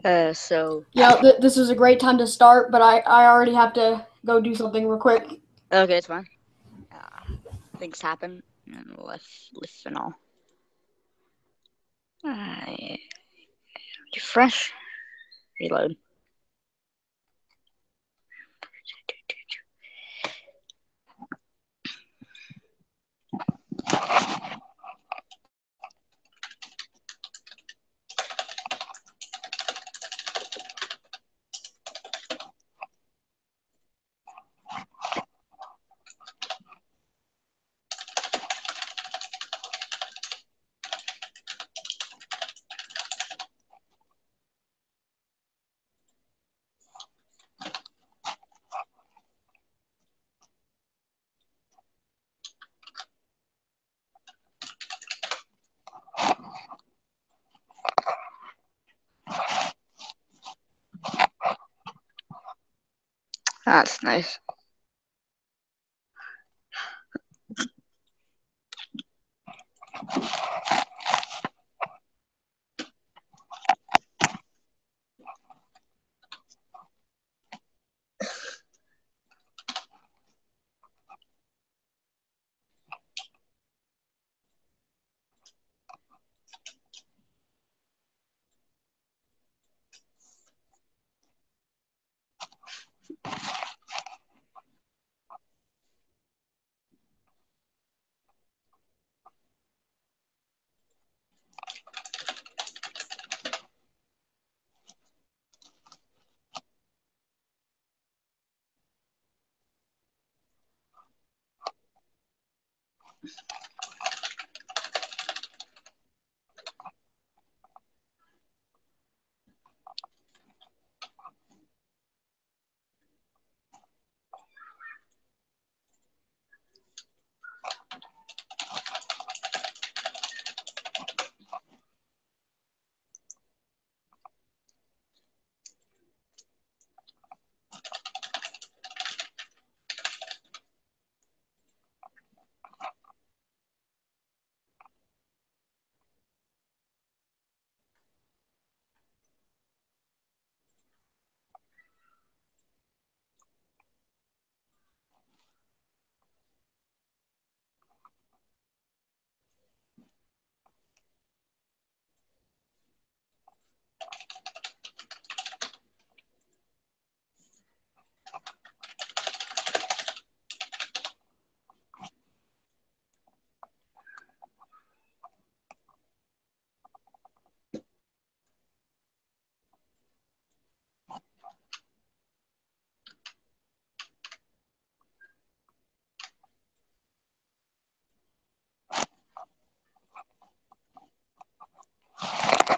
So Yeah, this is a great time to start, but I already have to go do something real quick. okay, it's fine. Things happen, and listen all. Uh, Refresh, reload. That's nice.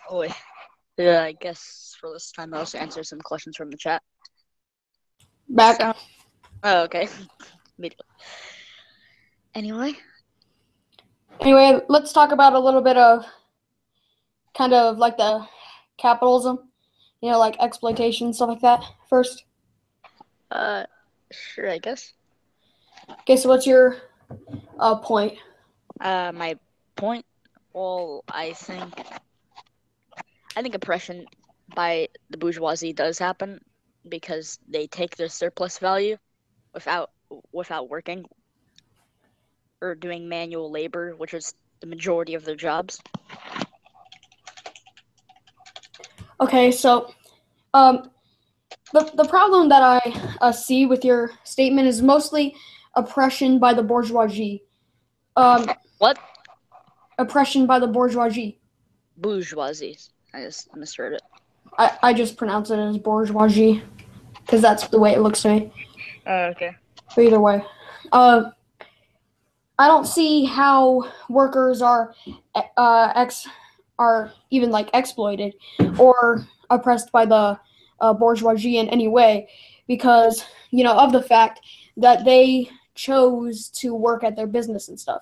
Oh, wait. Yeah, I guess for this time I'll also answer some questions from the chat. Back. Oh, okay. Anyway. Anyway, let's talk about a little bit of kind of like the capitalism, like exploitation, stuff like that first. Uh, sure, I guess. Okay, so what's your point? My point. Well, I think oppression by the bourgeoisie does happen because they take their surplus value without without working or doing manual labor, which is the majority of their jobs. Okay, so the problem that I see with your statement is mostly oppression by the bourgeoisie. What? Oppression by the bourgeoisie. Bourgeoisie. I just misread it. I just pronounce it as bourgeoisie because that's the way it looks to me. Okay. But either way, I don't see how workers are are even like exploited or oppressed by the bourgeoisie in any way because of the fact that they chose to work at their business and stuff.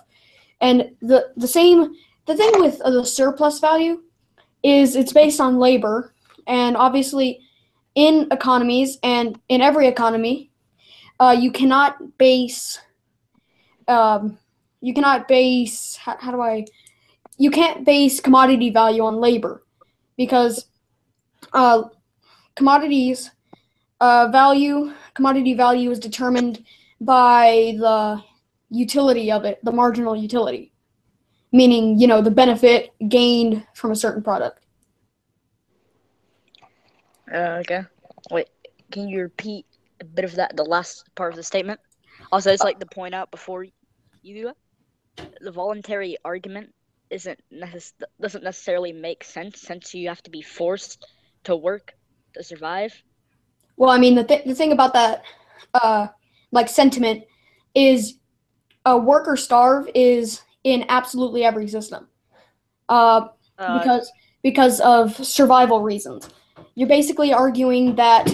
And the thing with the surplus value is it's based on labor, and obviously in economies and in every economy, you cannot base um, you cannot base how do I you can't base commodity value on labor because Uh, commodities commodity value is determined by the utility of it, the marginal utility, meaning, the benefit gained from a certain product. Okay. Wait, can you repeat a bit of that, the last part of the statement? Also, it's like to point out before you do that, the voluntary argument doesn't necessarily make sense since you have to be forced to work to survive. Well, I mean, the thing about that, sentiment is work or starve is in absolutely every system, uh, Uh, because of survival reasons. You're basically arguing that,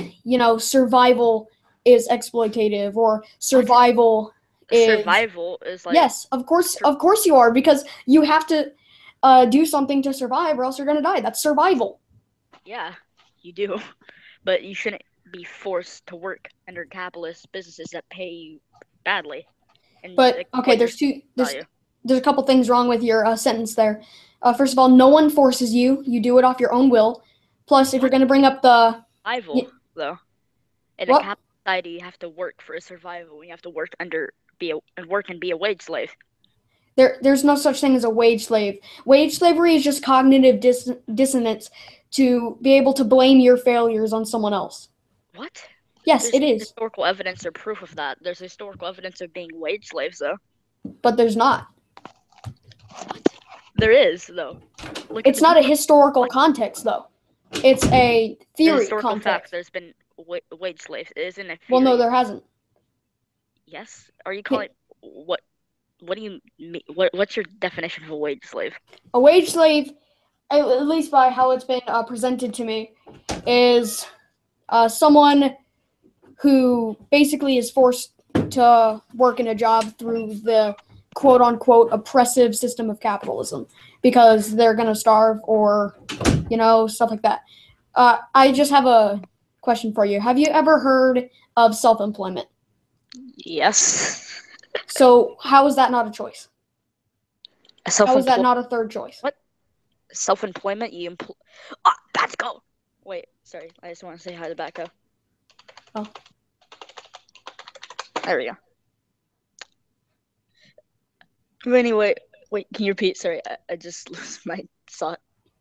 survival is exploitative, or survival is. Survival is like, Yes, of course you are, because you have to do something to survive, or else you're gonna die. That's survival. yeah, you do, but you shouldn't be forced to work under capitalist businesses that pay you badly. And But okay, exploit your there's value. there's a couple things wrong with your sentence there. First of all, no one forces you. You do it off your own will. Plus, if you're What? going to bring up the Survival, though. In a what, capitalist society, you have to work for a survival. You have to work and be a wage slave. there's no such thing as a wage slave. Wage slavery is just cognitive dissonance to be able to blame your failures on someone else. What? Yes, There's it is, historical evidence or proof of that. There's historical evidence of being wage slaves, though. but there's not. What? There is, though. Look at It's the not a people. historical context, though. It's a The theory historical fact context. there's been wage slaves. It isn't a Well, no, theory. there hasn't. Yes? Are you calling what? What do you mean? What's your definition of a wage slave? A wage slave, at least by how it's been presented to me, is someone who basically is forced to work in a job through the quote unquote oppressive system of capitalism because they're going to starve, or, stuff like that. I just have a question for you. Have you ever heard of self employment? Yes. So, how is that not a choice? How is that Self-employed. not a third choice? What? Self-employment? Let's go. Wait, sorry. I just want to say hi to Becca. Oh. There we go. Anyway, wait, can you repeat? Sorry, I just lost my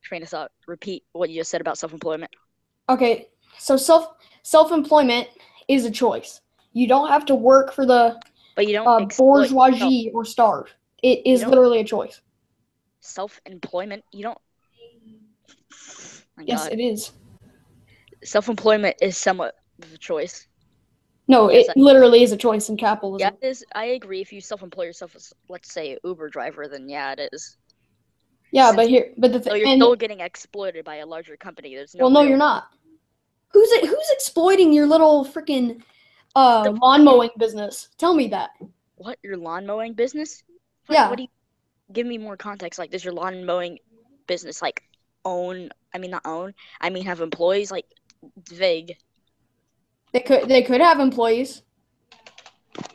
train of thought. Repeat what you just said about self-employment. Okay, so self-employment is a choice. You don't have to work for the But you don't bourgeoisie or starve. It is literally a choice. Self-employment. You don't. My Yes, God. it is. Self-employment is somewhat of a choice. No, Yes, it literally is a choice in Yeah, capitalism. it is. I agree. If you self-employ yourself as, let's say, Uber driver, then yeah, it is. Yeah, Since but you're still getting exploited by a larger company. There's no well, no, real. you're not. Who's exploiting your little freaking lawn mowing business? Tell me that. What, your lawn mowing business? Yeah. What do you give me more context? Like, does your lawn mowing business like own? I mean, not own. I mean, have employees? Like, vague. They could have employees.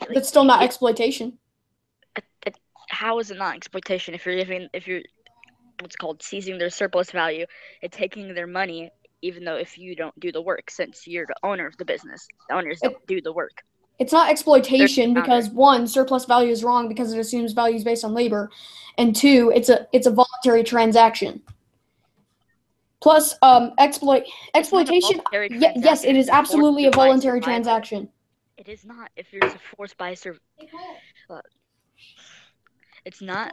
Like, That's still not exploitation. how is it not exploitation if you're what's called seizing their surplus value and taking their money, even though if you don't do the work, since you're the owner of the business, the owners don't do the work. It's not exploitation because, one, surplus value is wrong because it assumes value is based on labor, and two, it's a voluntary transaction. Plus, exploitation. Yes, it is absolutely a voluntary transaction. It is not if you're forced by it's not.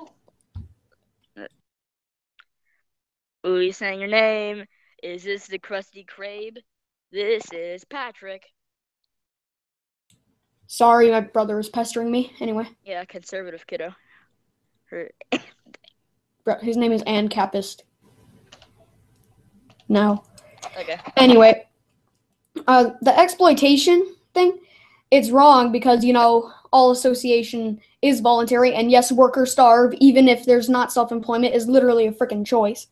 Ooh, you saying your name? Is this the Krusty Krab? This is Patrick. Sorry, my brother is pestering me. Anyway. Yeah, conservative kiddo. His name is Ancapist. No. Okay. Anyway, the exploitation thing, it's wrong because, all association is voluntary, and yes, work or starve, even if there's not self-employment, is literally a freaking choice.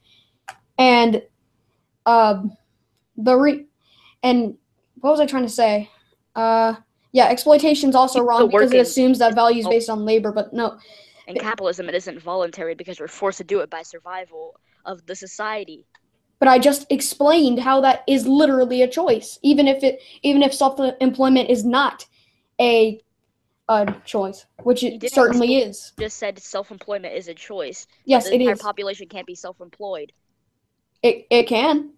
And and what was I trying to say? Yeah, exploitation is also wrong because it assumes that value is based on labor, but no. In capitalism, it isn't voluntary because we're forced to do it by survival of the society. But I just explained how that is literally a choice, even if self-employment is not a choice, which You it didn't certainly is. just said self-employment is a choice, but Yes, the it entire is. population can't be self-employed. It can.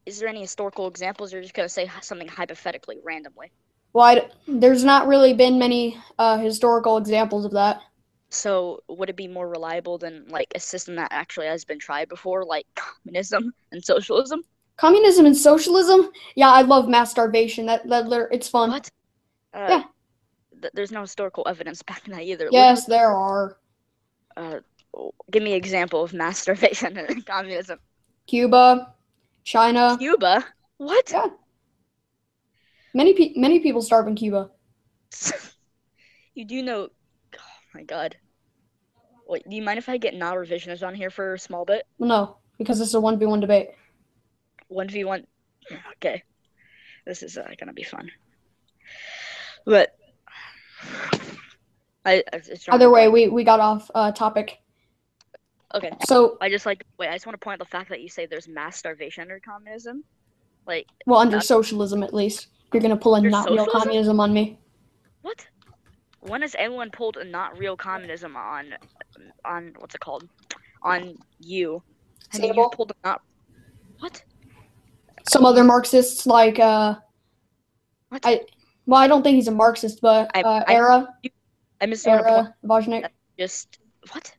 Is there any historical examples? Or you're just gonna say something hypothetically, randomly? Well, there's not really been many historical examples of that. So would it be more reliable than like a system that actually has been tried before, like communism and socialism? Communism and socialism? Yeah, I love mass starvation. It's fun. What? Yeah. There's no historical evidence backing that either. Yes, there are. Give me an example of mass starvation and communism. Cuba, China. Cuba? What? Yeah. Many people starve in Cuba. You do know? Oh my god. Wait, do you mind if I get not revisionist on here for a small bit? No, because this is a 1v1 debate. 1v1. Okay. This is gonna be fun. But Either way, we got off topic. Okay. So I just want to point out the fact that you say there's mass starvation under communism. Like, well, under socialism at least. You're gonna pull a not real communism on me. What? When has anyone pulled a not real communism on what's it called? On you? Have you pulled a not? What? Some other Marxists like What? I don't think he's a Marxist, but Era. I'm assuming Era Vojnik. Just what?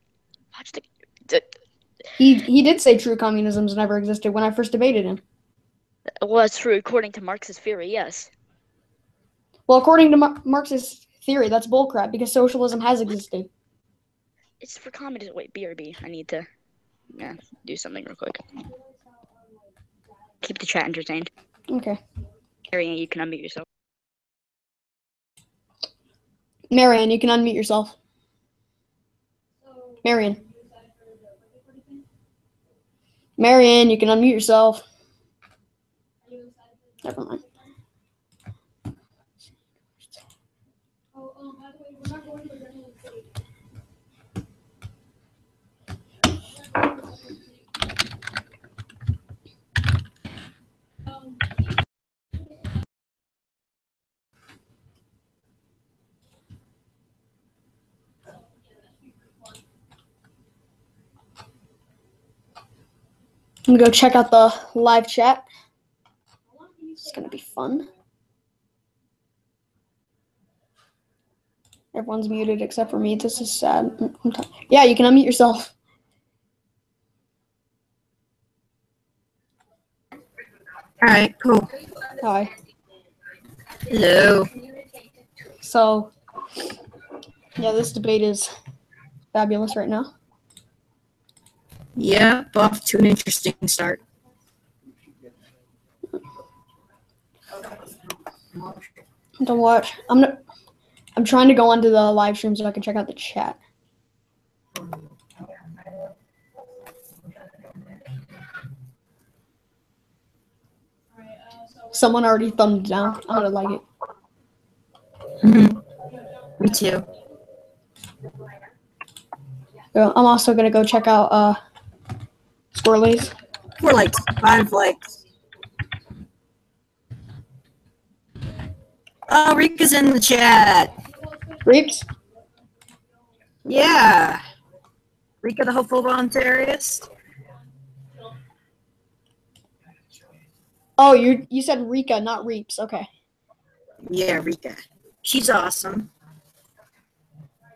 He did say true communism's never existed when I first debated him. Well, that's true according to Marxist theory, yes. Well, according to Marxist theory, that's bullcrap because socialism has existed. It's for communism. Wait, BRB. I need to do something real quick. Keep the chat entertained. Okay. Marianne, you can unmute yourself. Marianne, you can unmute yourself. Marianne. Marianne, you can unmute yourself. Never mind. I'm gonna go check out the live chat. It's gonna be fun. Everyone's muted except for me. This is sad. Yeah, you can unmute yourself. All right, cool. Hi. Hello. So, yeah, this debate is fabulous right now. Yeah, off to an interesting start. Don't watch. I'm trying to go onto the live stream so I can check out the chat. Someone already thumbed it down. I'm gonna like it. Me too. I'm also gonna go check out Squirrely's. 4 likes, 5 likes. Oh, Rika's in the chat. Reeps? Yeah. Rika, the hopeful voluntarist. Oh, you said Rika, not Reeps. Okay. Yeah, Rika. She's awesome.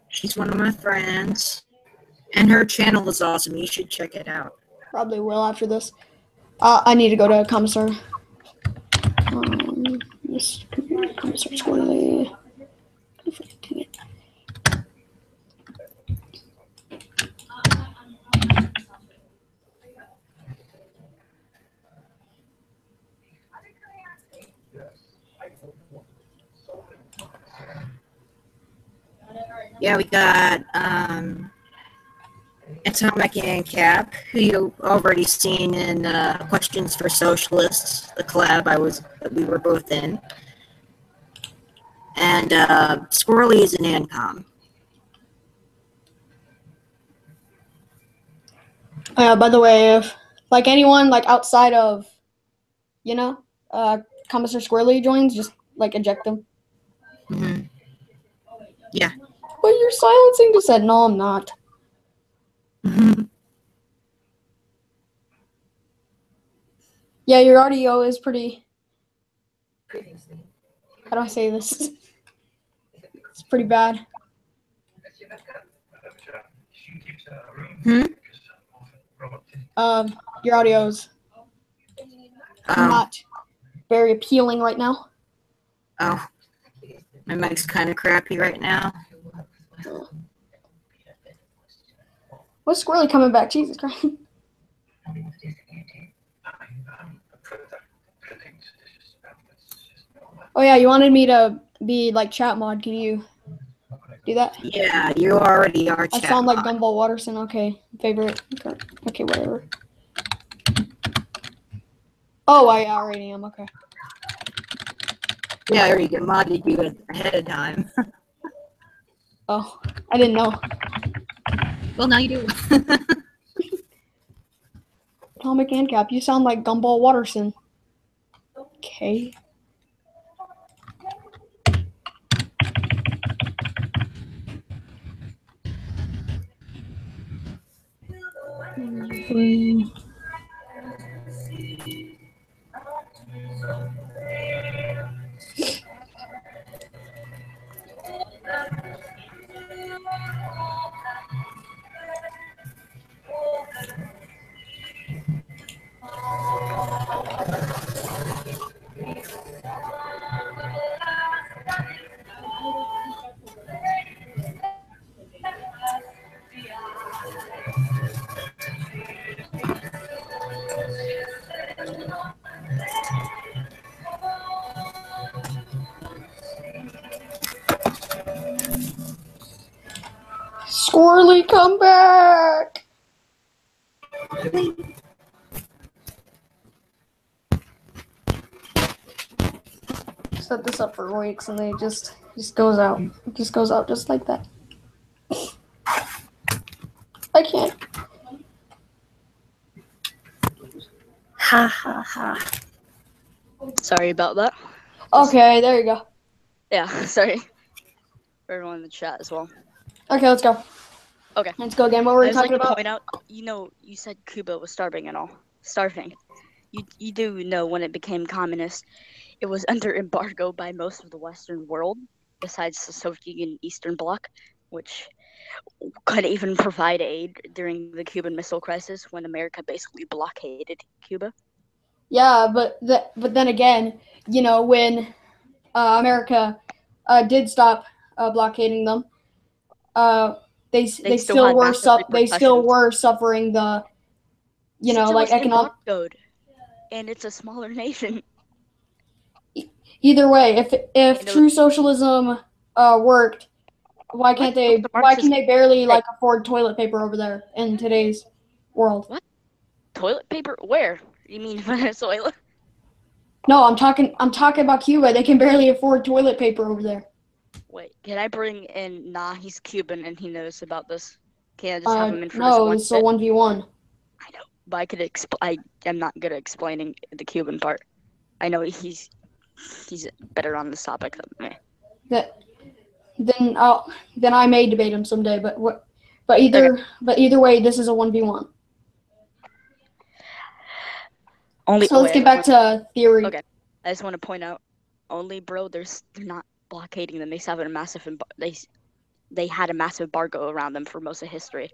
She's one of my friends. And her channel is awesome. You should check it out. Probably will after this. I need to go to Komissar. Komissar Squirrely. Yeah, we got Ancap and Ancap, who you've already seen in Questions for Socialists, the collab we were both in. And Squirrely is an Ancom. By the way, if Like anyone like outside of, Komissar Squirrely joins, just like eject them. Mm-hmm. Yeah. But you're silencing just said, no, I'm not. Yeah, your audio is pretty. How do I say this? It's pretty bad. Hmm? Your audio's not very appealing right now. Oh. My mic's kind of crappy right now. What's Squirrely coming back? Jesus Christ. Oh yeah, you wanted me to be like chat mod. Can you do that? Yeah, you already are. I sound like Gumball Watterson. Okay, favorite. Okay, whatever. Oh, I already am. Okay. Yeah, I already modded you ahead of time. Oh, I didn't know. Well, now you do. Atomic Ancap, you sound like Gumball Watterson. Okay. Squirrely, come back! Set this up for weeks and they just goes out. It just goes out just like that. I can't. Ha ha ha. Sorry about that. Okay, there you go. Yeah, sorry. For everyone in the chat as well. Okay, let's go. Okay. Let's go again. What were we I'd like talking to about? point out, you said Cuba was starving and all. Starving. You do know when it became communist, it was under embargo by most of the Western world, besides the Soviet and Eastern Bloc, which couldn't even provide aid during the Cuban Missile Crisis when America basically blockaded Cuba. Yeah, but then again, when America did stop blockading them, they still had were massive they still repercussions. were suffering the Since it like was economic. embargoed, and it's a smaller nation. Either way, if true socialism worked, why can't they barely like afford toilet paper over there in today's world? What? Toilet paper? Where? You mean Venezuela? No, I'm talking about Cuba. They can barely afford toilet paper over there. Wait, can I bring in? Nah, he's Cuban and he knows about this. Can I just have him in for no, this it's a 1v1. I know, but I could I am not good at explaining the Cuban part. I know he's better on this topic than me. Then I may debate him someday. But either way, this is a 1v1. So let's get back to theory. Okay, I just want to point out, bro, they're not blockading them. They had a massive embargo around them for most of history.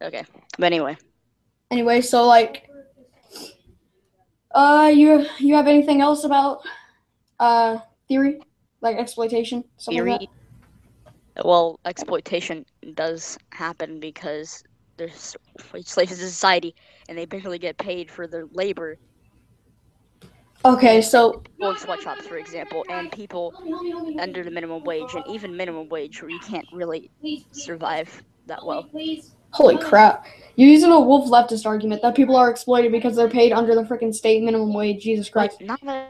Okay, but anyway. Anyway, so like, you have anything else about theory, like exploitation, something like that? Well, exploitation does happen because there's slaves in society and they barely get paid for their labor. Okay, so people in sweatshops, for example, and people under the minimum wage, and even minimum wage, where you can't really survive that well. Holy crap! You're using a wolf leftist argument that people are exploited because they're paid under the freaking state minimum wage. Jesus Christ! Like, I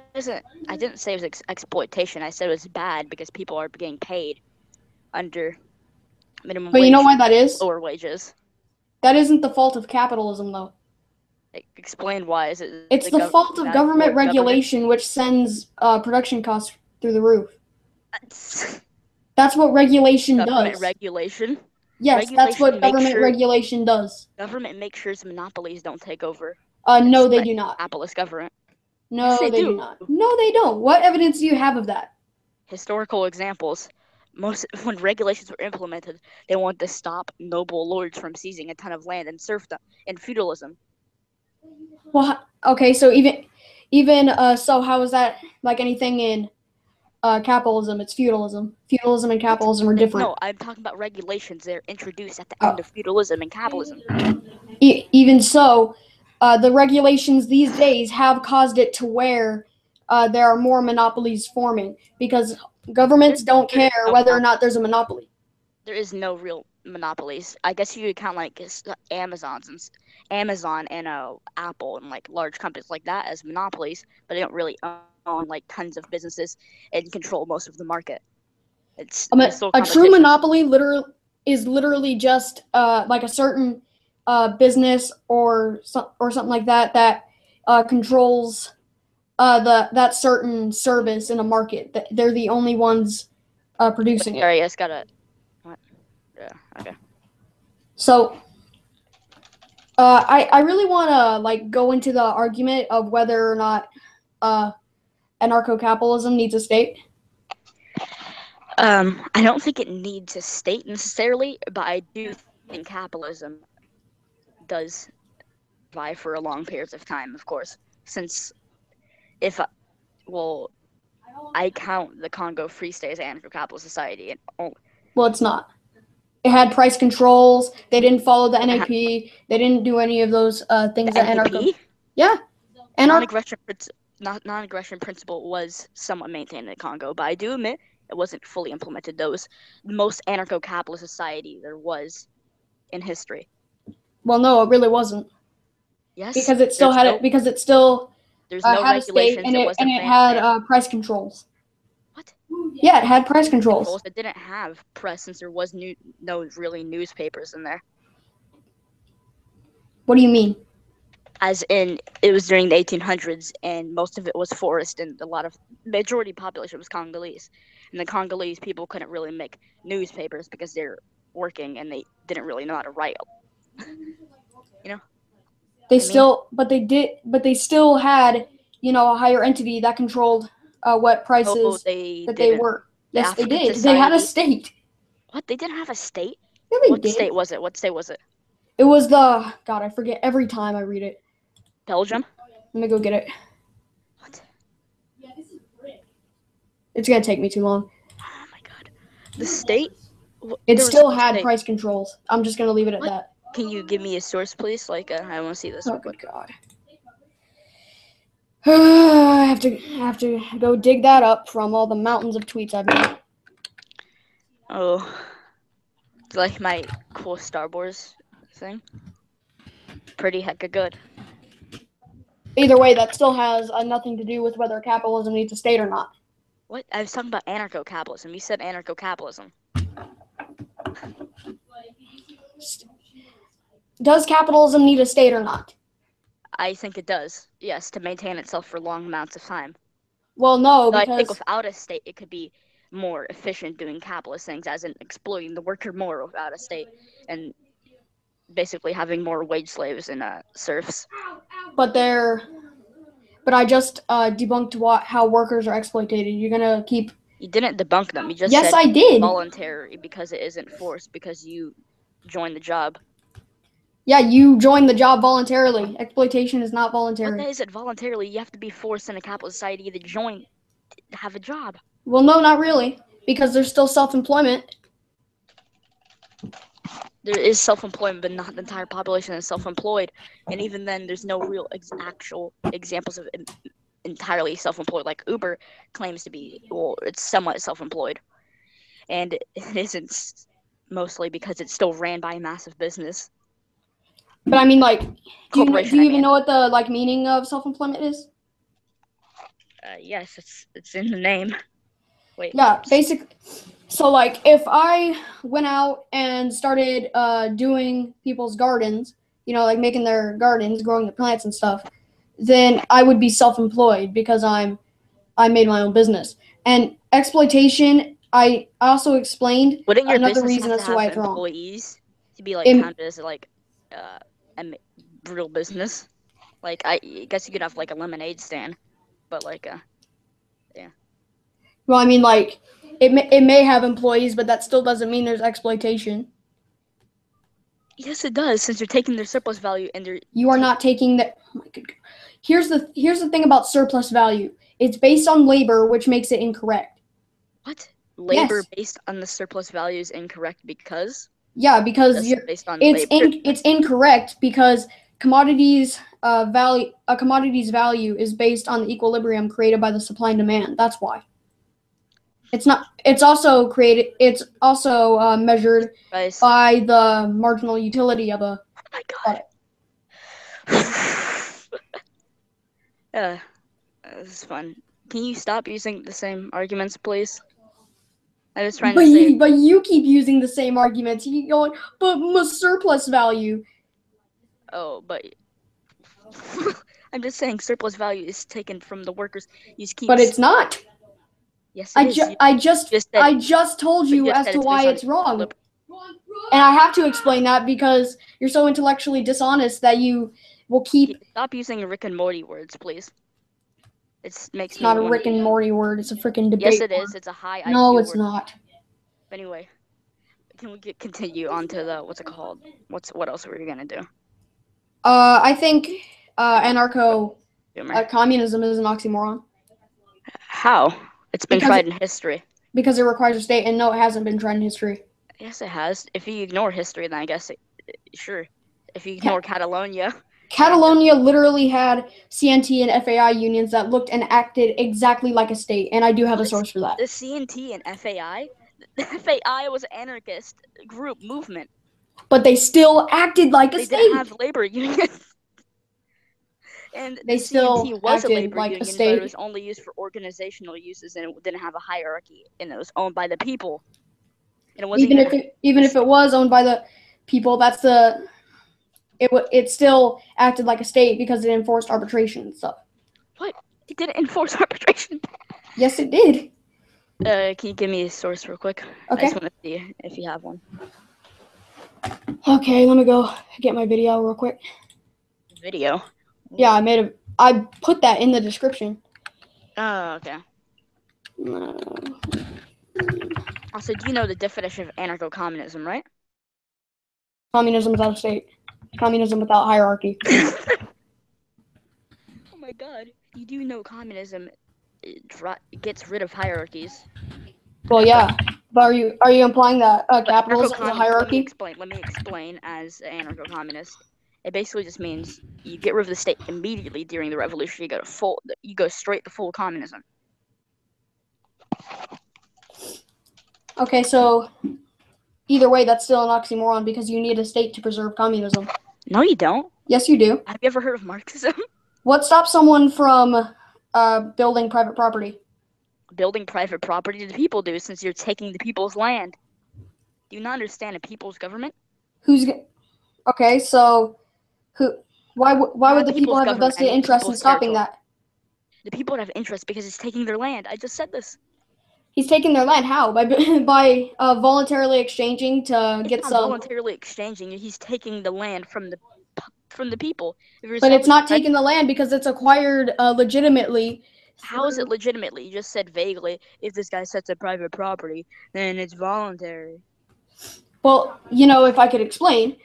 didn't say it was exploitation. I said it was bad because people are getting paid under minimum wage. But you know why that is? Lower wages. That isn't the fault of capitalism, though. Explain why. Is it? It's the fault of government regulation, which sends production costs through the roof. That's what regulation Government does. regulation. Yes, that's what government regulation does. Government makes sure monopolies don't take over. No, they do not. Capitalist government. No, Yes, they do not. No, they don't. What evidence do you have of that? Historical examples. When regulations were implemented, they wanted to stop noble lords from seizing a ton of land and serfdom and feudalism. Well, okay, so so how is that like anything in capitalism? It's feudalism. Feudalism and capitalism are different. No, I'm talking about regulations. They're introduced at the end of feudalism and capitalism. Even so, the regulations these days have caused it to where there are more monopolies forming because governments don't care whether or not there's a monopoly. There is no real monopolies. I guess you could count like Amazon and Apple and like large companies like that as monopolies, but they don't really own like tons of businesses and control most of the market. It's a true monopoly is literally just like a certain business or something like that controls that certain service in a market. They're the only ones producing it. Sorry, I just gotta. What? Yeah. Okay. So, I really want to like go into the argument of whether or not anarcho-capitalism needs a state. I don't think it needs a state necessarily, but I do think capitalism does survive for a long periods of time, of course. Since I count the Congo Free State as an anarcho-capitalist society. Well, it's not. It had price controls. They didn't follow the NAP. They didn't do any of those things that anarcho. Yeah. Non-aggression principle was somewhat maintained in Congo, but I do admit it wasn't fully implemented. Those most anarcho-capitalist society there was in history. Well, no, it really wasn't. Yes, because it still had There's no had a state and it had price controls. What? Yeah, it had price controls. It didn't have press since there was no really newspapers in there. What do you mean? As in, it was during the 1800s, and most of it was forest, and majority population was Congolese. And the Congolese people couldn't really make newspapers because they're working, and they didn't really know how to write. You know? They still had, a higher entity that controlled what prices they were. Yes, they did. They had a state. What? They didn't have a state? Yeah, they did. What state was it? It was God, I forget every time I read it. Belgium? Let me go get it. What? It's going to take me too long. Oh my god. The state? It still had price controls. I'm just going to leave it at that. Can you give me a source, please? I want to see this. Oh, good God. I have to go dig that up from all the mountains of tweets I've made. Oh. Do you like my cool Star Wars thing? Pretty hecka good. Either way, that still has nothing to do with whether capitalism needs a state or not. What? I was talking about anarcho-capitalism. You said anarcho-capitalism. Does capitalism need a state or not? I think it does. Yes, to maintain itself for long amounts of time. Well, no, because I think without a state, it could be more efficient doing capitalist things, as in exploiting the worker more without a state, and basically having more wage slaves and serfs. But I just debunked how workers are exploited. You're gonna keep. You didn't debunk them. You just yes, said I did. Voluntary because it isn't forced because you joined the job. Yeah, you joined the job voluntarily. Exploitation is not voluntary. What is it voluntarily? You have to be forced in a capitalist society to join to have a job. Well, no, not really, because there's still self-employment. There is self-employment, but not the entire population is self-employed. And even then, there's no real actual examples of entirely self-employed. Like Uber claims to be, it's somewhat self-employed. And it isn't mostly because it's still ran by a massive business. But I mean, do you even know what the meaning of self-employment is? Yes, it's in the name. Wait. Yeah, basically, So, like, if I went out and started doing people's gardens, like making their gardens, growing the plants and stuff, then I would be self-employed because I made my own business. And exploitation, I also explained Wouldn't your another business reason have as to to why have it's wrong. employees to be like Em- counted as like a real business? Like I guess you could have like a lemonade stand, but like yeah. Well, I mean, like, it may have employees, but that still doesn't mean there's exploitation. Yes, it does. Since you're taking their surplus value and they're You are not taking the. Oh my God. Here's the thing about surplus value. It's based on labor, which makes it incorrect. what? Labor Yes. based on the surplus value is incorrect because Yeah, because just you're. based on It's labor. it's incorrect because commodities value a commodity's value is based on the equilibrium created by the supply and demand. That's why. It's not. It's also created. It's also measured Guys. by the marginal utility of a Oh my product. God. This is fun. Can you stop using the same arguments, please? I was trying to say. But you keep using the same arguments. You keep going, but my surplus value. Oh, but I'm just saying surplus value is taken from the workers. You just keep. But it's not. Yes, it is. I just told you just as said to it's why based on it's wrong. equilibrium. And I have to explain that because you're so intellectually dishonest that you will keep. Stop using Rick and Morty words, please. It makes It's me not a want Rick to. and Morty word. It's a freaking debate. Yes, it word. is. It's a high IQ No, it's word. not. Anyway, can we continue on to the what's it called? What else were you gonna do? I think anarcho Boomer. communism is an oxymoron How? It's been Because tried in history. because it requires a state, and no, it hasn't been tried in history. Yes, it has. If you ignore history, then I guess sure. If you ignore Catalonia. Catalonia literally had CNT and FAI unions that looked and acted exactly like a state, and I do have a source for that. The CNT and FAI? The FAI was an anarchist movement. But they still acted like a state. They didn't have labor unions. And they the still CNT was a acted labor like a union, state. but it was only used for organizational uses, and it didn't have a hierarchy, and it was owned by the people. And it wasn't even if it was owned by the people, it still acted like a state because it enforced arbitration and stuff. What? It didn't enforce arbitration? Yes, it did. Can you give me a source real quick? Okay. I just want to see if you have one. Okay, let me go get my video real quick. Video? Yeah, I put that in the description. Oh, okay. Also, do you know the definition of anarcho-communism, right? Communism without a state. Communism without hierarchy. Oh my god. You do know communism gets rid of hierarchies. Well, yeah. But are you implying that capitalism is a hierarchy? Let me explain as an anarcho-communist. It basically just means you get rid of the state immediately during the revolution. You go straight to full communism. Okay, so either way, that's still an oxymoron because you need a state to preserve communism. No, you don't. Yes, you do. Have you ever heard of Marxism? What stops someone from building private property? Building private property, the people do, since you're taking the people's land. Do you not understand a people's government? Okay, so why would the people have a vested interest in stopping that? The people would have interest because it's taking their land. I just said this. He's taking their land. How? By voluntarily exchanging to get some. Voluntarily exchanging. He's taking the land from the people. But it's not taking the land because it's acquired legitimately. How is it legitimately? You just said vaguely, if this guy sets a private property, then it's voluntary. Well, if I could explain,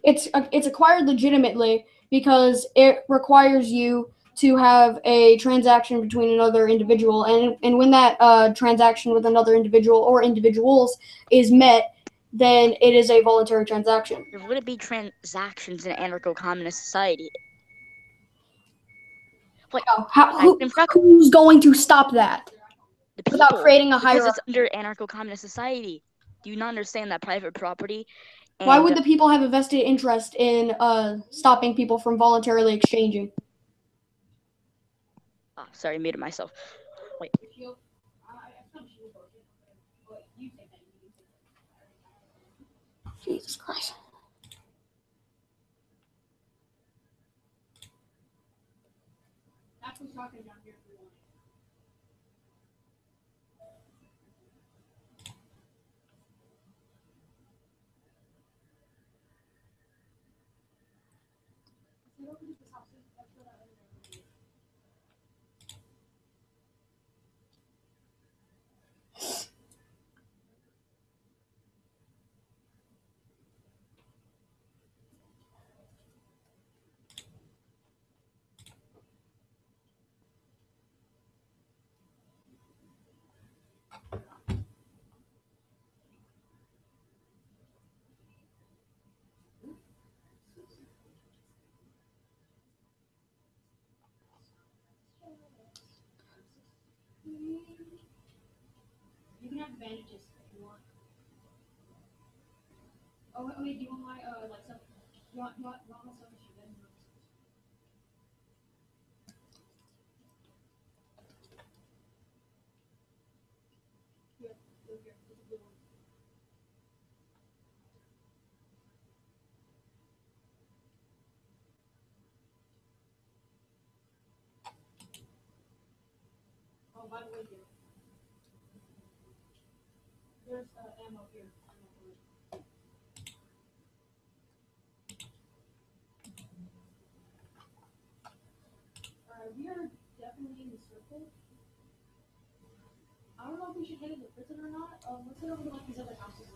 it's acquired legitimately because it requires you to have a transaction between another individual, and when that transaction with another individual or individuals is met, then it is a voluntary transaction. There wouldn't be transactions in an anarcho-communist society. Like, who's going to stop that? The people, without creating a hierarchy? Because it's under anarcho-communist society. Do you not understand that private property? Why would the people have a vested interest in stopping people from voluntarily exchanging? Oh, sorry, I muted myself. Wait. Jesus Christ. That's what's talking down here. You can have bandages if you want. Oh wait, do you want my like some? You want my self-issue then? Here, it's a blue one. Oh, by the way, there's ammo here. We are definitely in the circle. I don't know if we should head into prison or not. Let's head over to like these other houses.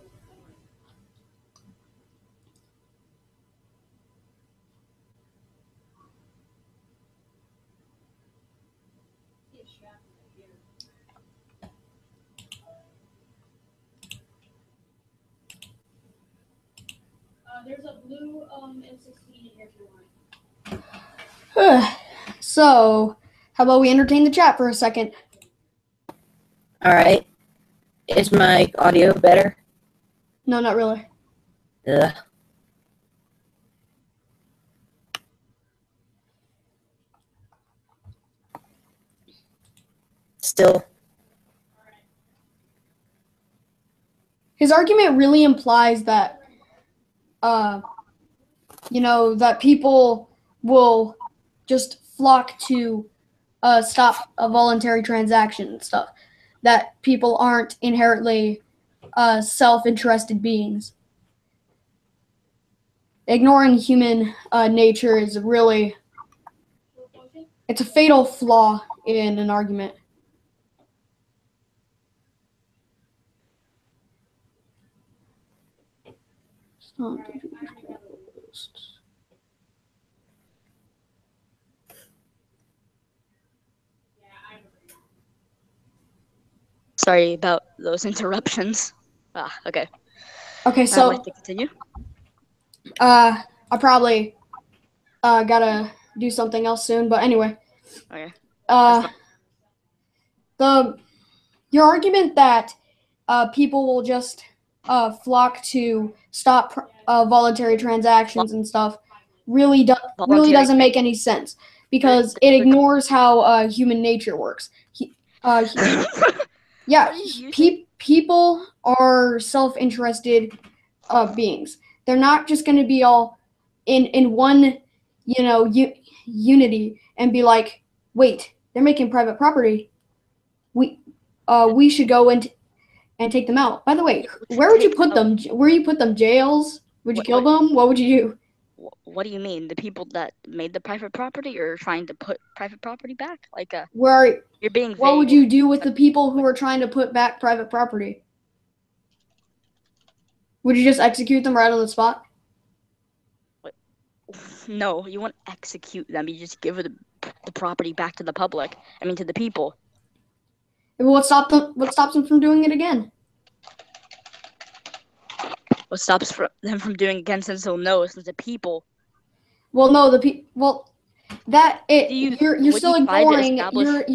There's a blue M16 in here if you want. So, how about we entertain the chat for a second? All right. Is my audio better? No, not really. Ugh. Still. His argument really implies that, that people will just flock to stop a voluntary transaction and stuff. That people aren't inherently self-interested beings. Ignoring human nature is really, it's a fatal flaw in an argument. Sorry about those interruptions. Okay. Okay, I'd so like to continue. I probably gotta do something else soon, but anyway. Okay. Your argument that people will just flock to stop voluntary transactions and stuff really doesn't make any sense because it ignores how human nature works. People are self-interested beings. They're not just going to be all in one, unity and be like, wait, they're making private property. We should go and take them out. By the way, where would you put them? Where you put them? Jails? Would you kill them? What would you do? What do you mean? The people that made the private property or trying to put private property back? Like you're being vague. What would you do with the people who are trying to put back private property? Would you just execute them right on the spot? What? No, you won't execute them. You just give the property back to the public. I mean, to the people. What stops them from doing it again? What stops them from doing it again since they'll know since the people. Well, no, you're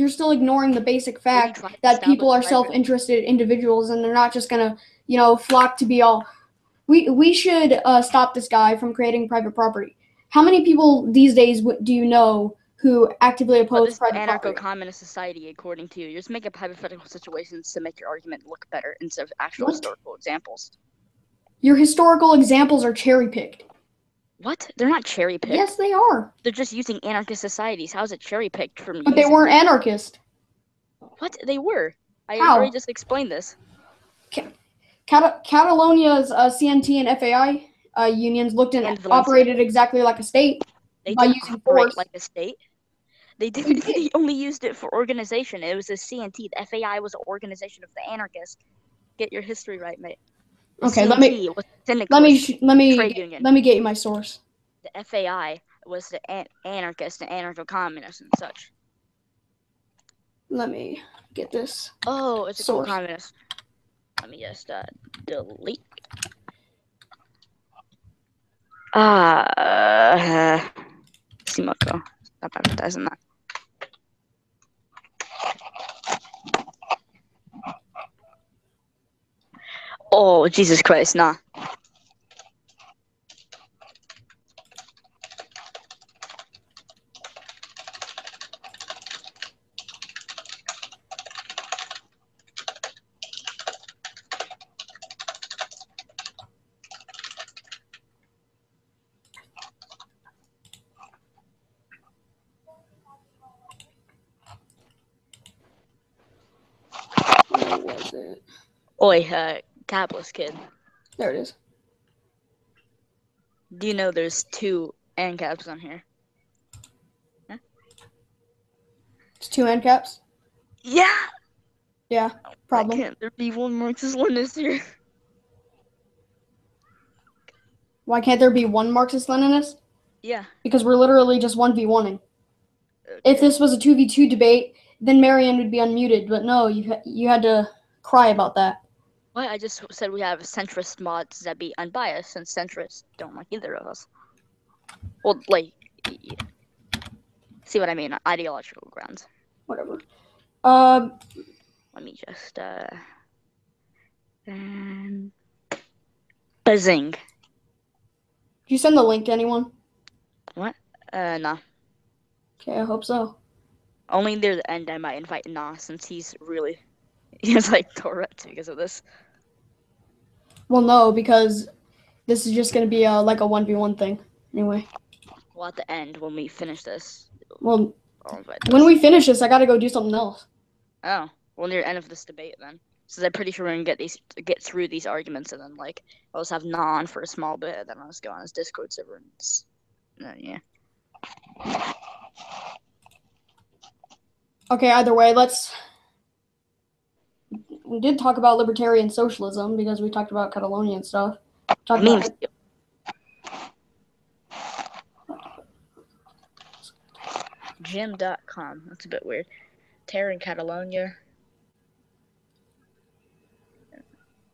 still ignoring the basic fact that people are self-interested individuals and they're not just gonna, flock to be all. We should stop this guy from creating private property. How many people these days do you know who actively oppose private property? Anarcho-communist society, according to you. You're just making hypothetical situations to make your argument look better instead of actual historical examples. Your historical examples are cherry-picked. What? They're not cherry-picked. Yes, they are. They're just using anarchist societies. How is it cherry-picked from But they weren't anarchist. What? They were. I How? already just explained this. Catalonia's CNT and FAI unions looked and And Valencia. operated exactly like a state They by didn't using operate force. like a state. They didn't. did. They only used it for organization. It was a CNT. The FAI was an organization of the anarchists. Get your history right, mate. The Okay, CNT was syndicalist let me union. let me get you my source. The FAI was the anarchist and anarcho-communist and such. Let me get this. Oh, it's a cool source. communist. Let me just delete. Simoko. Stop advertising that. Oh, Jesus Christ, nah. Where was it? Oi, capitalist kid. There it is. Do you know there's 2 Ancaps on here? Huh? It's 2 end caps. Yeah. Yeah, problem. Why can't there be one Marxist-Leninist here? Why can't there be one Marxist-Leninist? Yeah. Because we're literally just 1v1ing. If this was a 2v2 debate, then Marianne would be unmuted. But no, you had to cry about that. Why? I just said we have centrist mods that be unbiased, and centrists don't like either of us. Well, like, see what I mean? Ideological grounds. Whatever. Let me just buzzing. Did you send the link to anyone? What? Nah. Okay, I hope so. Only near the end I might invite Nah, since he has like Tourette's because of this. Well, no, because this is just gonna be like a 1v1 thing. Anyway. Well, at the end when we finish this. Well, I'll invite when this. we finish this, I gotta go do something else. Oh, well, near the end of this debate then. So I'm pretty sure we're gonna get through these arguments, and then like I'll just have Nah on for a small bit, and then I'll just go on his Discord server and yeah. Okay, either way, we did talk about libertarian socialism because we talked about Catalonia and stuff. Memes. Gym.com. That's a bit weird. Terror in Catalonia.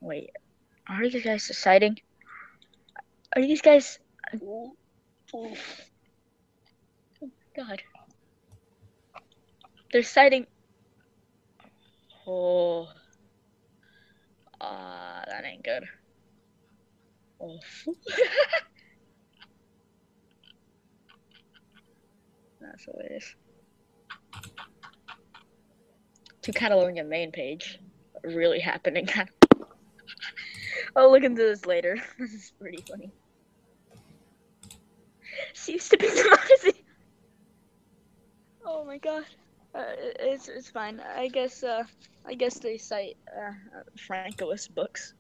Wait. Are you guys deciding? Are you guys... Oh my god. They're citing... Oh. That ain't good. Oh. That's what it is. To Catalonia main page. Really happening. I'll look into this later. This is pretty funny. Seems to be democracy. Oh my god. It's fine. I guess they cite Francoist books.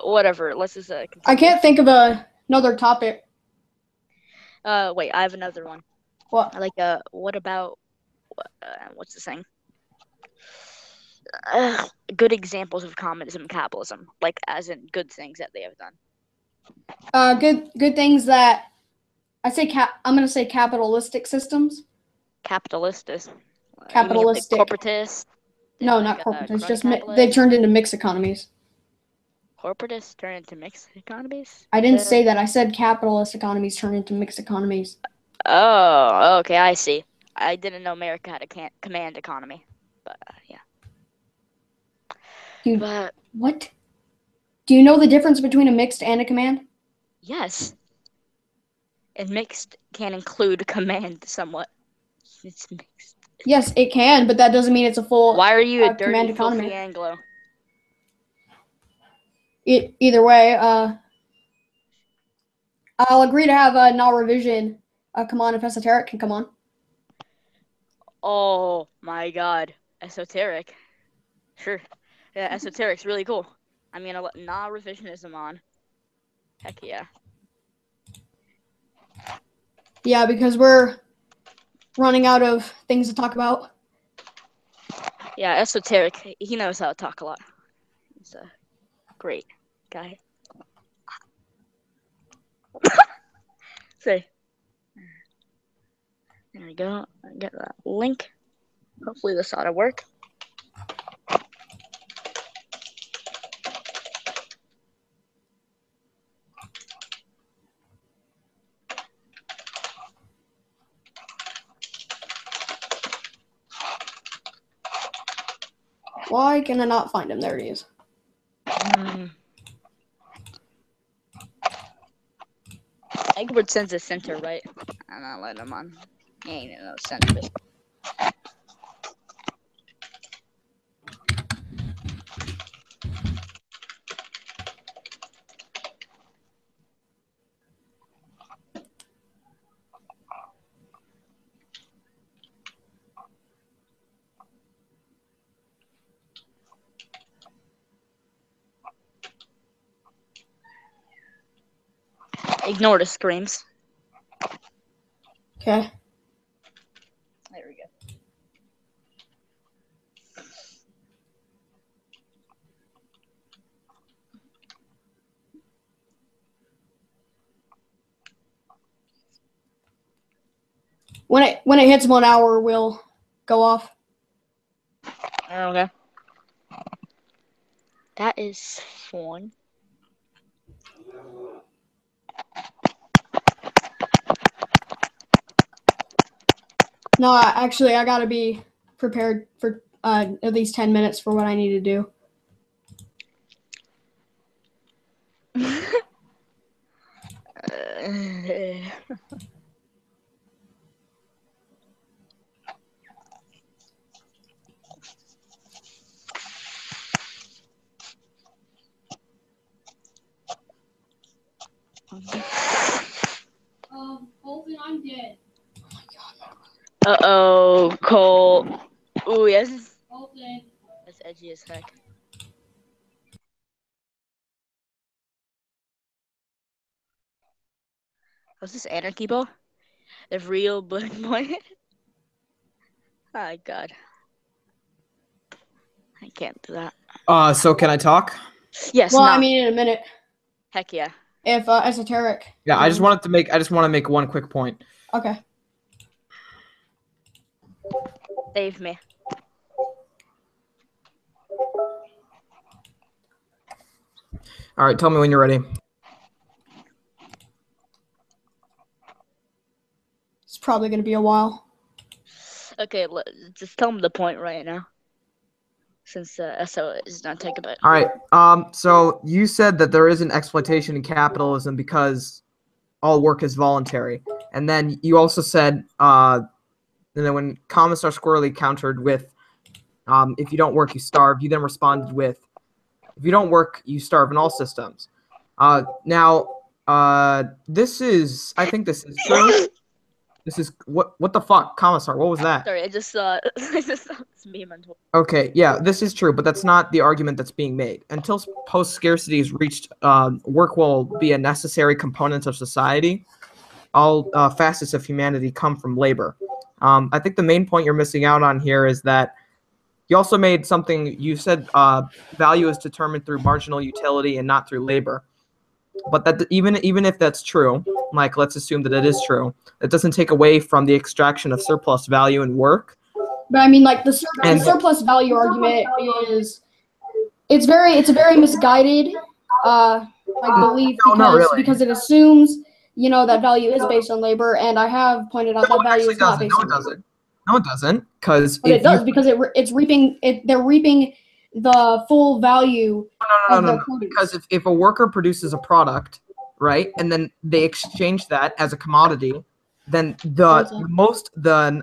Whatever. Let's just continue. I can't think of another topic. Wait, I have another one. What? Like what about what's the saying? Good examples of communism and capitalism, like as in good things that they have done. Good things that I'm gonna say capitalistic systems. Capitalistic. Capitalistic. Corporatist. No, not corporatist. Just they turned into mixed economies. Corporatists turn into mixed economies? I didn't say that. I said capitalist economies turn into mixed economies. Oh, okay, I see. I didn't know America had a command economy, but yeah. Dude, what? Do you know the difference between a mixed and a command? Yes. And mixed can include command somewhat. It's mixed. Yes, it can, but that doesn't mean it's a full Why are you a command dirty, economy. filthy Anglo? Either way, I'll agree to have a null revision come on if Esoteric can come on. Oh my god. Esoteric. Sure. Yeah, Esoteric's really cool. I mean, nah revisionism on. Heck yeah. Yeah, because we're running out of things to talk about. Yeah, Esoteric. He knows how to talk a lot. He's a great guy. Say. There we go. Get that link. Hopefully this ought to work. Why can I not find him? There he is. Egbert sends a center, right? I'm not letting him on. He ain't in no center. Ignore the screams. Okay. There we go. When it hits 1 hour, we'll go off. Okay. That is fun. No, actually, I gotta be prepared for at least 10 minutes for what I need to do. Colton, I'm dead. Uh-oh, Cole. Ooh, yes. Colton. That's edgy as heck. Was this Anarchy Ball? The real Blood Boy? Oh, God. I can't do that. So can I talk? Yes, Well, nah. I mean, in a minute. Heck yeah. If Esoteric. Yeah, I just want to make one quick point. Okay. Save me. All right, tell me when you're ready. It's probably going to be a while. Okay, just tell him the point right now. Since SO is not taking it. All right. So you said that there is an exploitation in capitalism because all work is voluntary, and then you also said, and then when Komissar Squirrely countered with, "If you don't work, you starve," you then responded with, "If you don't work, you starve in all systems." Now, this is, I think this is true. This is what the fuck, Komissar? What was that? Sorry, I just saw it's meme on Twitter. Okay, yeah, this is true, but that's not the argument that's being made. Until post-scarcity is reached, work will be a necessary component of society. All facets of humanity come from labor. I think the main point you're missing out on here is that you also made something, you said value is determined through marginal utility and not through labor. But that even if that's true, like let's assume that it is true, it doesn't take away from the extraction of surplus value in work. But I mean, like the surplus value argument is it's a very misguided belief because it assumes that value is based on labor, and I have pointed out that value is not based on labor. No, it doesn't, because it does because it's reaping they're reaping the full value of their produce. Because if a worker produces a product, right, and then they exchange that as a commodity, then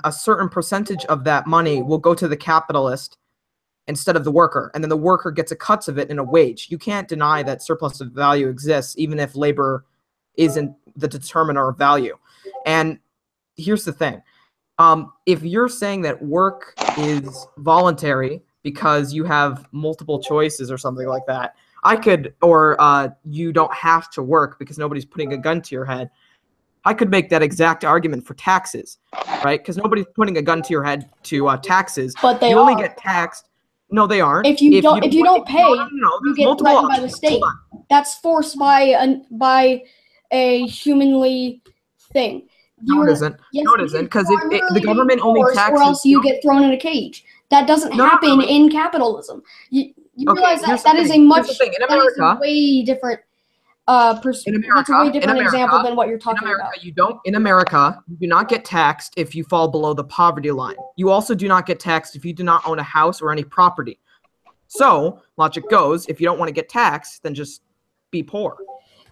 a certain percentage of that money will go to the capitalist, instead of the worker, and then the worker gets a cut of it in a wage. You can't deny that surplus of value exists, even if labor isn't the determiner of value. And here's the thing. If you're saying that work is voluntary because you have multiple choices or something like that, or you don't have to work because nobody's putting a gun to your head, I could make that exact argument for taxes, right? Because nobody's putting a gun to your head to taxes. But they you only are. get taxed. No, they aren't. If you don't pay, no, you there's get multiple threatened by the options. state. Hold on. That's forced by a humanly thing. No, it isn't. Yes, No, it isn't. Because you are the literally government being only forced, taxes. or else you get thrown in a cage. That doesn't No, happen no. in capitalism. You Okay, realize here's that the is a thing. much Here's the thing. In that is a America, way different in that's a way America, different example than what you're talking in America, about. in America, you do not get taxed if you fall below the poverty line. You also do not get taxed if you do not own a house or any property. So, logic goes, if you don't want to get taxed, then just be poor.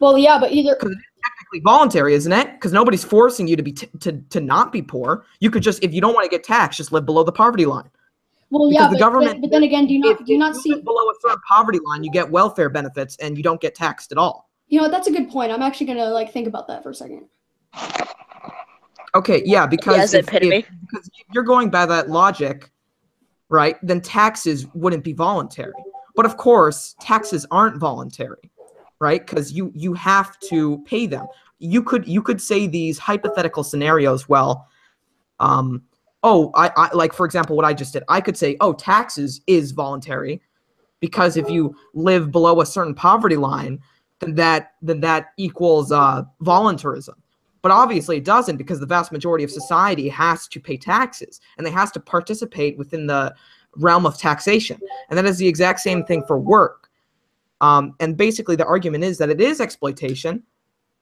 Well, yeah, but either Because it is technically voluntary, isn't it? Because nobody's forcing you to be to not be poor. You could just, if you don't want to get taxed, just live below the poverty line. well, Because yeah, the government, but then again, do you not if see? you live below a certain poverty line, you get welfare benefits and you don't get taxed at all. You know, that's a good point. I'm actually gonna think about that for a second. Okay, yeah, because if you're going by that logic, right, then taxes wouldn't be voluntary. But of course, taxes aren't voluntary, right? Because you have to pay them. You could say these hypothetical scenarios. Well, I like, for example, what I just did. I could say, oh, taxes is voluntary because if you live below a certain poverty line, then that equals voluntarism. But obviously it doesn't, because the vast majority of society has to pay taxes and they has to participate within the realm of taxation. And that is the exact same thing for work. And basically the argument is that it is exploitation,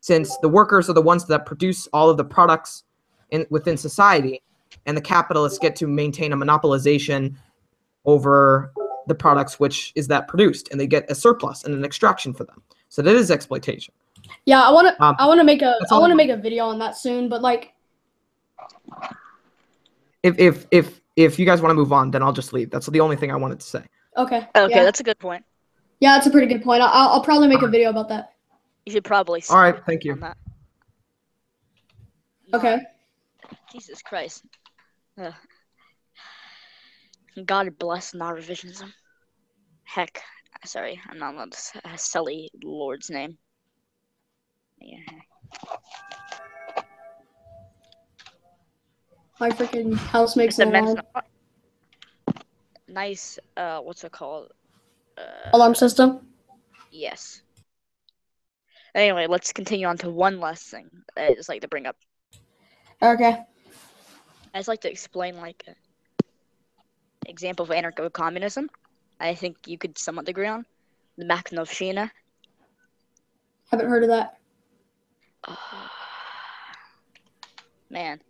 since the workers are the ones that produce all of the products within society, and the capitalists get to maintain a monopolization over the products which is that produced, and they get a surplus and an extraction for them. So that is exploitation. Yeah, I want to make a video on that soon, but like, if you guys want to move on, then I'll just leave. That's the only thing I wanted to say. Okay. Okay, yeah. That's a good point. Yeah, that's a pretty good point. I'll probably make a video about that. You should probably. All right, thank you. That. Okay. Jesus Christ. God bless non-revisionism. Heck, sorry, I'm not allowed to sully Lord's name. Yeah. My freaking house makes an alarm. Nice, what's it called? Alarm system? Yes. Anyway, let's continue on to one last thing I just like to bring up. Okay. I just like to explain, like, an example of anarcho-communism. I think you could somewhat agree on. The Makhnovshina. Haven't heard of that. Man.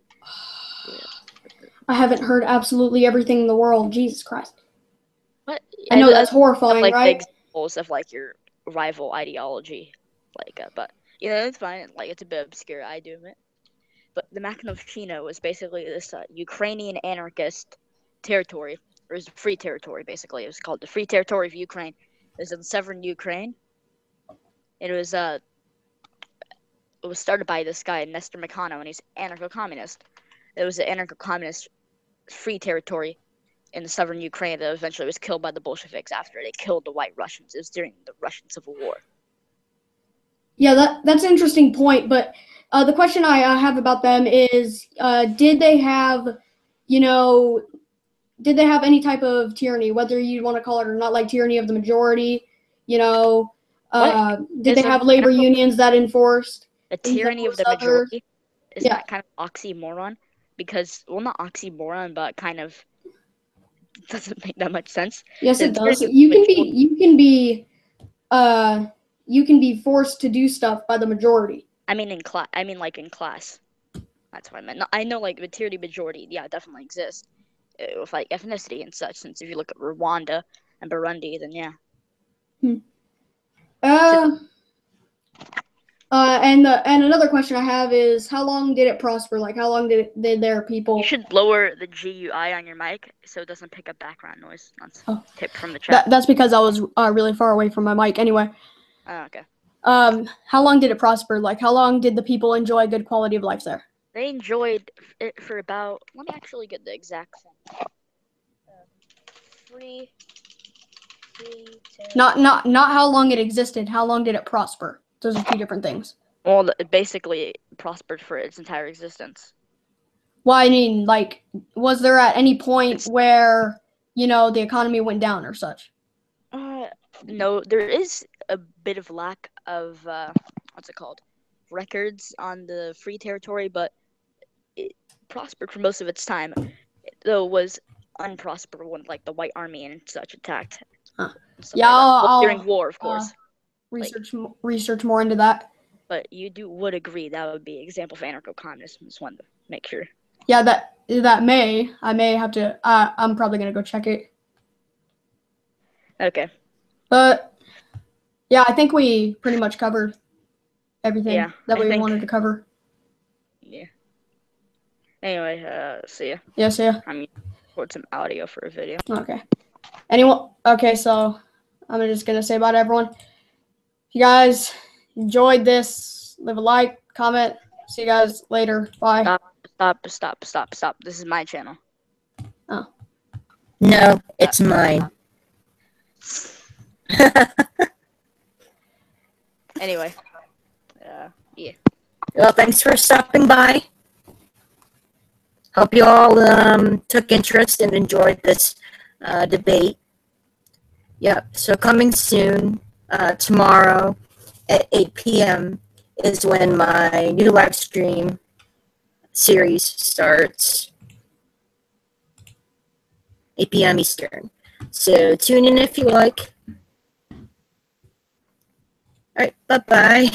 I haven't heard absolutely everything in the world. Jesus Christ. What? I know that's horrifying, like, right? Examples of, like, your rival ideology. Like, but, you know, it's fine. Like, it's a bit obscure, I do admit. But the Makhnovshina was basically this Ukrainian anarchist territory. It was a free territory, basically. It was called the Free Territory of Ukraine. It was in southern Ukraine. It was started by this guy, Nestor Makhano, and he's anarcho-communist. It was an anarcho-communist free territory in the southern Ukraine that eventually was killed by the Bolsheviks after they killed the White Russians. It was during the Russian Civil War. Yeah, that's an interesting point, but the question I have about them is, did they have any type of tyranny, whether you want to call it or not, like tyranny of the majority? Did they have labor unions that enforced? The tyranny of the majority is that kind of oxymoron, because, well, not oxymoron, but kind of doesn't make that much sense. Yes, it does. You can be forced to do stuff by the majority. I mean, in class. That's what I meant. No, I know, like, the tyranny majority, yeah, definitely exists with, like, ethnicity and such. Since if you look at Rwanda and Burundi, then yeah. And another question I have is, how long did it prosper? Like, how long did their people? You should lower the GUI on your mic so it doesn't pick up background noise. That's a tip from the chat. That's because I was really far away from my mic. Anyway. Oh, okay. How long did it prosper? Like, how long did the people enjoy good quality of life there? They enjoyed it for about. Let me actually get the exact thing. 3. Not how long it existed. How long did it prosper? Those are two different things. Well, it basically prospered for its entire existence. Well, I mean, like, was there at any point where, you know, the economy went down or such? No, there is a bit of lack of what's it called, records on the free territory, but it prospered for most of its time. Though it was unprosperous when like the White Army and such attacked. Yeah, I'll during war, of course. Research more into that. But you would agree that would be an example of anarcho-communism. Just wanted to make sure. Yeah, I may have to. I'm probably gonna go check it. Okay. But yeah, I think we pretty much covered everything that we wanted to cover. Yeah. Anyway, see ya. Yeah, see ya. I'm gonna record some audio for a video. Okay. Okay, so I'm just gonna say bye to everyone. If you guys enjoyed this, leave a like, comment. See you guys later. Bye. Stop. This is my channel. Oh. No, it's mine. Anyway. Yeah. Well, thanks for stopping by. Hope you all took interest and enjoyed this debate. Yep, so coming soon, tomorrow at 8 p.m. is when my new live stream series starts. 8 p.m. Eastern. So tune in if you like. All right, bye-bye.